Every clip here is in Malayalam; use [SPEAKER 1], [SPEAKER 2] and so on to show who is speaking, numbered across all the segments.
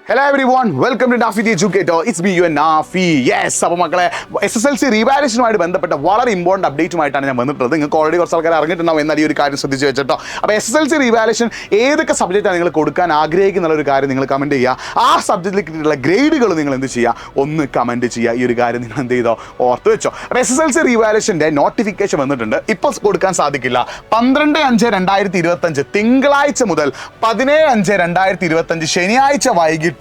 [SPEAKER 1] Hello everyone, welcome to Nafi the Educator. It's me, you and Nafi. Yes, അപ്പോൾ മക്കളെ SSLC റീവാലുവേഷനുമായിട്ട് ബന്ധപ്പെട്ട വളരെ ഇമ്പോർട്ടൻറ്റ് അപ്ഡേറ്റുമായിട്ടാണ് ഞാൻ വന്നിട്ടുള്ളത്. നിങ്ങൾക്ക് ഓൾറെഡി കുറച്ച് ആൾക്കാർ അറിഞ്ഞിട്ടുണ്ടാവും എന്നാൽ ഈ ഒരു കാര്യം ശ്രദ്ധിച്ച് വെച്ചിട്ടോ. അപ്പോൾ SSLC റീവാലുവേഷൻ ഏതൊക്കെ സബ്ജക്റ്റാണ് നിങ്ങൾ കൊടുക്കാൻ ആഗ്രഹിക്കുന്ന ഒരു കാര്യം നിങ്ങൾ കമൻറ്റ് ചെയ്യുക. ആ സബ്ജക്റ്റിൽ കിട്ടിയിട്ടുള്ള ഗ്രേഡുകൾ നിങ്ങൾ എന്ത് ചെയ്യുക, ഒന്ന് കമൻറ്റ് ചെയ്യുക. ഈ ഒരു കാര്യം നിങ്ങൾ എന്ത് ചെയ്തോ, ഓർത്ത് വെച്ചോ. അപ്പോൾ SSLC റീവാലുവേഷൻ്റെ നോട്ടിഫിക്കേഷൻ വന്നിട്ടുണ്ട്. ഇപ്പോൾ കൊടുക്കാൻ സാധിക്കില്ല. 12/5/2025 തിങ്കളാഴ്ച മുതൽ 17/5/2025 ശനിയാഴ്ച വൈകിട്ട്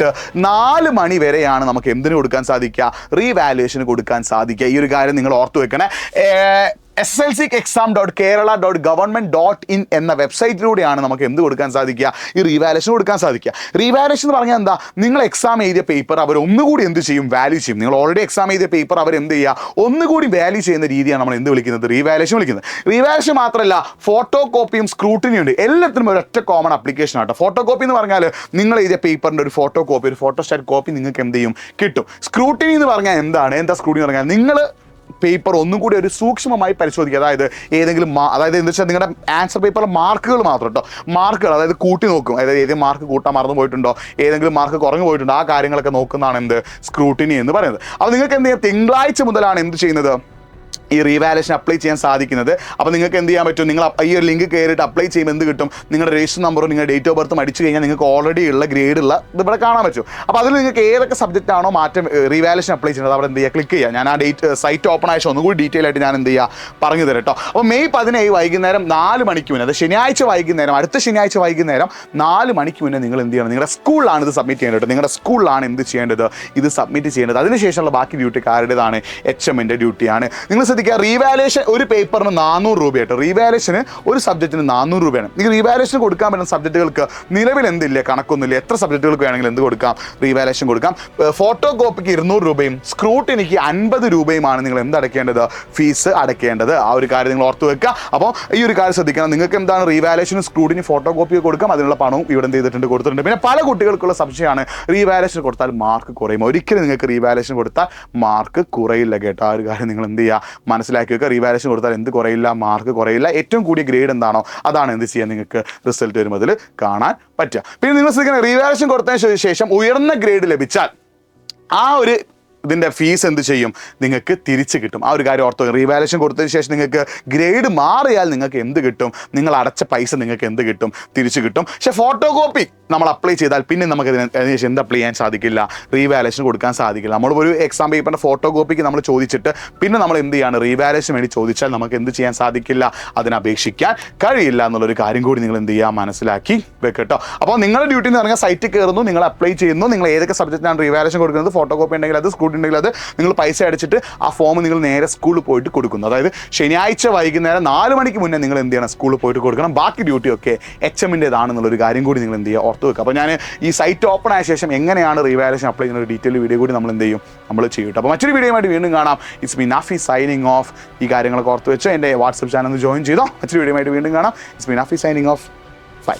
[SPEAKER 1] 4 മണി വരെയാണ് നമുക്ക് എന്തിനു കൊടുക്കാൻ സാധിക്കുക, റീവാലുവേഷന് കൊടുക്കാൻ സാധിക്കുക. ഈ ഒരു കാര്യം നിങ്ങൾ ഓർത്തു വെക്കണേ. SSLCexam.kerala.government.in എന്ന വെബ്സൈറ്റിലൂടെയാണ് നമുക്ക് എന്ത് കൊടുക്കാൻ സാധിക്കുക, ഈ റീവാലുവേഷൻ കൊടുക്കാൻ സാധിക്കുക. റീവാലുവേഷൻ എന്ന് പറഞ്ഞാൽ എന്താ, നിങ്ങൾ എക്സാം എഴുതിയ പേപ്പർ അവർ ഒന്നുകൂടി എന്ത് ചെയ്യും, വാല്യൂ ചെയ്യും. നിങ്ങൾ ഓൾറെഡി എക്സാം എഴുതിയ പേപ്പർ അവർ എന്ത് ചെയ്യുക, ഒന്നുകൂടി വാല്യൂ ചെയ്യുന്ന രീതിയാണ് നമ്മൾ എന്ത് വിളിക്കുന്നത്, റീവാലുവേഷൻ വിളിക്കുന്നത്. റീവാലുവേഷൻ മാത്രമല്ല, ഫോട്ടോ കോപ്പിയും സ്ക്രൂട്ടിനിയും ഉണ്ട്. എല്ലാത്തിനും ഒരൊറ്റ കോമൺ ആപ്ലിക്കേഷൻ ആട്ടോ. ഫോട്ടോ കോപ്പി എന്ന് പറഞ്ഞാൽ നിങ്ങൾ എഴുതിയ പേപ്പറിൻ്റെ ഒരു ഫോട്ടോ കോപ്പി, ഒരു ഫോട്ടോസ്റ്റാറ്റ് കോപ്പി നിങ്ങൾക്ക് എന്ത് ചെയ്യും, കിട്ടും. സ്ക്രൂട്ടിനി എന്ന് പറഞ്ഞാൽ എന്താണ്, എന്താ സ്ക്രൂട്ടിനി എന്ന് പറഞ്ഞാൽ, നിങ്ങൾ പേപ്പർ ഒന്നും കൂടി ഒരു സൂക്ഷ്മമായി പരിശോധിക്കുക. അതായത് ഏതെങ്കിലും അതായത് എന്താ വെച്ചാൽ നിങ്ങളുടെ ആൻസർ പേപ്പറിലെ മാർക്കുകൾ മാത്രം കേട്ടോ, മാർക്കുകൾ അതായത് കൂട്ടി നോക്കും. അതായത് ഏതെങ്കിലും മാർക്ക് കൂട്ടാൻ മറന്നു പോയിട്ടുണ്ടോ, ഏതെങ്കിലും മാർക്ക് കുറഞ്ഞു പോയിട്ടുണ്ടോ, ആ കാര്യങ്ങളൊക്കെ നോക്കുന്നതാണ് എന്ത്, സ്ക്രൂട്ടിനി എന്ന് പറയുന്നത്. അപ്പോൾ നിങ്ങൾക്ക് എന്ത് ചെയ്യാം, തിങ്കളാഴ്ച മുതലാണ് എന്ത് ചെയ്യുന്നത്, ഈ റീവാലുവേഷൻ അപ്ലൈ ചെയ്യാൻ സാധിക്കുന്നത്. അപ്പോൾ നിങ്ങൾക്ക് എന്ത് ചെയ്യാൻ പറ്റും, നിങ്ങൾ ഈ ഒരു ലിങ്ക് കയറിയിട്ട് അപ്ലൈ ചെയ്യുമ്പോൾ എന്ത് കിട്ടും, നിങ്ങളുടെ രജിസ്റ്റർ നമ്പറും നിങ്ങളുടെ ഡേറ്റ് ഓഫ് ബർത്തും അടിച്ചു കഴിഞ്ഞാൽ നിങ്ങൾക്ക് ഓൾറെഡി ഉള്ള ഗ്രേഡുള്ള ഇത് ഇവിടെ കാണാൻ പറ്റും. അപ്പോൾ അതിൽ നിങ്ങൾക്ക് ഏതൊക്കെ സബ്ജക്റ്റ് ആണോ മാറ്റം റീവാലുവേഷൻ അപ്ലൈ ചെയ്യുന്നത് അവിടെ എന്ത് ചെയ്യുക, ക്ലിക്ക് ചെയ്യുക. ഞാൻ ആ സൈറ്റ് ഓപ്പൺ ആയ ഒന്നുകൂടി ഡീറ്റെയിൽ ആയിട്ട് ഞാൻ എന്ത് ചെയ്യുക, പറഞ്ഞു തരാം കേട്ടോ. അപ്പോൾ മെയ് 17 വൈകുന്നേരം 4 മണിക്ക് മുന്നേ, അത് ശനിയാഴ്ച വൈകുന്നേരം, അടുത്ത ശനിയാഴ്ച വൈകുന്നേരം 4 മണിക്ക് മുന്നേ നിങ്ങൾ എന്ത് ചെയ്യണം, നിങ്ങളുടെ സ്കൂളിലാണ് ഇത് സബ്മിറ്റ് ചെയ്യേണ്ടത് കേട്ടോ. നിങ്ങളുടെ സ്കൂളിലാണ് എന്ത് ചെയ്യേണ്ടത്, ഇത് സബ്മിറ്റ് ചെയ്യേണ്ടത്. അതിനുശേഷമുള്ള ബാക്കി ഡ്യൂട്ടി ആരുടേതാണ്, HMൻ്റെ ഡ്യൂട്ടിയാണ്. നിങ്ങൾ ശ്രദ്ധിക്കുക, റീവാലുവേഷൻ ഒരു പേപ്പറിന് 400 രൂപയായിട്ട്, റീവാലുവേഷന് ഒരു സബ്ജക്റ്റിന് 400 രൂപയാണ്. നിങ്ങൾ റീവാലുവേഷൻ കൊടുക്കാൻ പറ്റുന്ന സബ്ജക്റ്റുകൾക്ക് നിലവിൽ എന്തില്ല, കണക്കൊന്നുമില്ല. എത്ര സബ്ജക്റ്റുകൾക്ക് വേണമെങ്കിലും എന്ത് കൊടുക്കാം, റീവാലുവേഷൻ കൊടുക്കാം. ഫോട്ടോ കോപ്പിക്ക് 200 രൂപയും സ്ക്രൂട്ടിനിക്ക് 50 രൂപയുമാണ് നിങ്ങൾ എന്ത് അടയ്ക്കേണ്ടത്, ഫീസ് അടയ്ക്കേണ്ടത്. ആ ഒരു കാര്യം നിങ്ങൾ ഓർത്ത് വെക്കുക. അപ്പോൾ ഈ ഒരു കാര്യം ശ്രദ്ധിക്കണം. നിങ്ങൾക്ക് എന്താണ് റീവാലുവേഷനും സ്ക്രൂട്ടിന് ഫോട്ടോ കോപ്പി കൊടുക്കാം, അതിനുള്ള പണവും ഇവിടെ എന്ത് ചെയ്തിട്ടുണ്ട്, കൊടുത്തിട്ടുണ്ട്. പിന്നെ പല കുട്ടികൾക്കുള്ള സംശയമാണ്, റീവാലുവേഷൻ കൊടുത്താൽ മാർക്ക് കുറയും. ഒരിക്കലും നിങ്ങൾക്ക് റീവാലുവേഷൻ കൊടുത്താൽ മാർക്ക് കുറയില്ല കേട്ടോ. ആ ഒരു കാര്യം നിങ്ങൾ എന്ത് ചെയ്യുക, മനസ്സിലാക്കി വെക്കുക. റീവാലുവേഷൻ കൊടുത്താൽ എന്ത് കുറയില്ല, മാർക്ക് കുറയില്ല. ഏറ്റവും കൂടിയ ഗ്രേഡ് എന്താണോ അതാണ് എന്ത് ചെയ്യാൻ നിങ്ങൾക്ക് റിസൾട്ട് വരുമ്പോൾ അതിൽ കാണാൻ പറ്റുക. പിന്നെ നിങ്ങൾ ശ്രദ്ധിക്കണം, റീവാലുവേഷൻ കൊടുത്തതിന് ശേഷം ഉയർന്ന ഗ്രേഡ് ലഭിച്ചാൽ ആ ഒരു ഇതിൻ്റെ ഫീസ് എന്ത് ചെയ്യും, നിങ്ങൾക്ക് തിരിച്ച് കിട്ടും. ആ ഒരു കാര്യം ഓർത്തോ. റീവാലുവേഷൻ കൊടുത്തതിന് ശേഷം നിങ്ങൾക്ക് ഗ്രേഡ് മാറിയാൽ നിങ്ങൾക്ക് എന്ത് കിട്ടും, നിങ്ങൾ അടച്ച പൈസ നിങ്ങൾക്ക് എന്ത് കിട്ടും, തിരിച്ച് കിട്ടും. പക്ഷേ ഫോട്ടോ കോപ്പി നമ്മൾ അപ്ലൈ ചെയ്താൽ പിന്നെ നമുക്ക് അതിനുശേഷം എന്ത് അപ്ലൈ ചെയ്യാൻ സാധിക്കില്ല, റീവാലുവേഷൻ കൊടുക്കാൻ സാധിക്കില്ല. നമ്മൾ ഒരു എക്സാം പേപ്പറിൻ്റെ ഫോട്ടോ കോപ്പിക്ക് നമ്മൾ ചോദിച്ചിട്ട് പിന്നെ നമ്മൾ എന്ത് ചെയ്യാണ്, റീവാലുവേഷൻ വേണ്ടി ചോദിച്ചാൽ നമുക്ക് എന്ത് ചെയ്യാൻ സാധിക്കില്ല, അതിനപേക്ഷിക്കാൻ കഴിയില്ല എന്നുള്ളൊരു കാര്യം കൂടി നിങ്ങൾ എന്ത് ചെയ്യുക, മനസ്സിലാക്കി വെക്കട്ടോ. അപ്പോൾ നിങ്ങളുടെ ഡ്യൂട്ടി എന്ന് പറഞ്ഞാൽ സൈറ്റിൽ കയറുന്നു, നിങ്ങൾ അപ്ലൈ ചെയ്യുന്നു, നിങ്ങൾ ഏതൊക്കെ സബ്ജക്റ്റിനാണ് റീവാലുവേഷൻ കൊടുക്കുന്നത്, ഫോട്ടോ കോപ്പി ഉണ്ടെങ്കിൽ അത്, സ്കൂട്ടി ഉണ്ടെങ്കിൽ അത്, നിങ്ങൾ പൈസ അടിച്ചിട്ട് ആ ഫോം നിങ്ങൾ നേരെ സ്കൂളിൽ പോയിട്ട് കൊടുക്കുന്നു. അതായത് ശനിയാഴ്ച വൈകുന്നേരം 4 മണിക്ക് മുന്നേ നിങ്ങൾ എന്ത് ചെയ്യണം, സ്കൂളിൽ പോയിട്ട് കൊടുക്കണം. ബാക്കി ഡ്യൂട്ടിയൊക്കെ HMൻ്റെതാണെന്നുള്ളൊരു കാര്യം കൂടി നിങ്ങൾ എന്ത് ചെയ്യുക, ഓർത്ത് വെക്കുക. അപ്പോൾ ഞാൻ ഈ സൈറ്റ് ഓപ്പൺ ആയ ശേഷം എങ്ങനെയാണ് റീവാലുവേഷൻ അപ്ലൈ ചെയ്യുന്ന ഒരു ഡീറ്റെയിൽ വീഡിയോ കൂടി നമ്മൾ എന്ത് ചെയ്യും, നമ്മൾ ചെയ്യും. അപ്പോൾ മറ്റൊരു വീഡിയോയുമായിട്ട് വീണ്ടും കാണാം. It's me Nafi signing of. ഈ കാര്യങ്ങളൊക്കെ ഓർത്ത് വെച്ച് എൻ്റെ വാട്സപ്പ് ചാനൽ ഒന്ന് ജോയിൻ ചെയ്തോ. മറ്റൊരു വീഡിയോയുമായിട്ട് വീണ്ടും കാണാം. It's me Nafi signing off. By.